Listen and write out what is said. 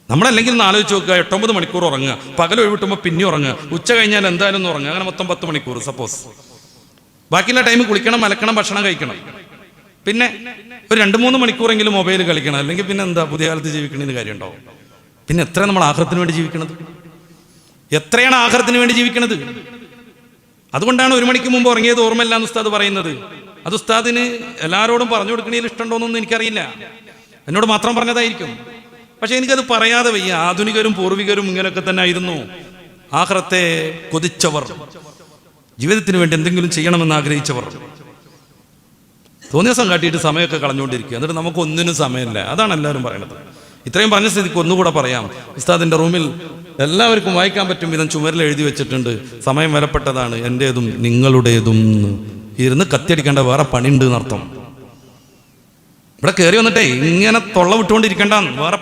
നമ്മളല്ലെങ്കിൽ ഒന്ന് ആലോചിച്ച് നോക്കുക, 8-9 മണിക്കൂർ ഉറങ്ങുക, പകൽ ഒഴിവിട്ടുമ്പോൾ പിന്നെ ഉറങ്ങുക, ഉച്ച കഴിഞ്ഞാൽ എന്തായാലും ഒന്ന് ഉറങ്ങുക, അങ്ങനെ മൊത്തം 10 മണിക്കൂർ സപ്പോസ്. ബാക്കിയുള്ള ടൈം കുളിക്കണം, അലക്കണം, ഭക്ഷണം കഴിക്കണം, പിന്നെ ഒരു 2-3 മണിക്കൂറെങ്കിലും മൊബൈൽ കളിക്കണം. അല്ലെങ്കിൽ പിന്നെ എന്താ പുതിയ കാലത്ത് ജീവിക്കണതിന് കാര്യം ഉണ്ടാവും? പിന്നെ എത്ര നമ്മൾ ആഖിറത്തിന് വേണ്ടി ജീവിക്കണത്? എത്രയാണ് ആഖിറത്തിന് വേണ്ടി ജീവിക്കണത്? അതുകൊണ്ടാണ് 1 മണിക്ക് മുമ്പ് ഉറങ്ങിയത് ഓർമ്മയില്ല എന്ന് ഉസ്താദ് പറയുന്നത്. അത് ഉസ്താദിന് എല്ലാവരോടും പറഞ്ഞു കൊടുക്കണതിൽ ഇഷ്ടമുണ്ടോയെന്നൊന്നും എനിക്കറിയില്ല, എന്നോട് മാത്രം പറഞ്ഞതായിരിക്കും. പക്ഷെ എനിക്കത് പറയാതെ വയ്യ. ആധുനികരും പൂർവികരും ഇങ്ങനെയൊക്കെ തന്നെ ആയിരുന്നു. ആഖിറത്തെ കൊതിച്ചവർ, ജീവിതത്തിന് വേണ്ടി എന്തെങ്കിലും ചെയ്യണമെന്ന് ആഗ്രഹിച്ചവർ തോന്നിയ ദിവസം കാട്ടിയിട്ട് സമയമൊക്കെ കളഞ്ഞുകൊണ്ടിരിക്കുക. എന്നിട്ട് നമുക്ക് ഒന്നിനും സമയമില്ല. അതാണ് എല്ലാവരും പറയണത്. ഇത്രയും പറഞ്ഞ സ്ഥിതിക്ക് ഒന്നുകൂടെ പറയാം. ഉസ്താദിന്റെ റൂമിൽ എല്ലാവർക്കും വായിക്കാൻ പറ്റും വിധം ചുമരിൽ എഴുതി വെച്ചിട്ടുണ്ട്, സമയം വിലപ്പെട്ടതാണ്, എൻ്റേതും നിങ്ങളുടേതും. ഇരുന്ന് കത്തിയടിക്കേണ്ട വേറെ പണിയുണ്ട് എന്നർത്ഥം. ഇവിടെ കയറി വന്നിട്ടേ ഇങ്ങനെ തൊള്ള വിട്ടുകൊണ്ടിരിക്കേണ്ട, വേറെ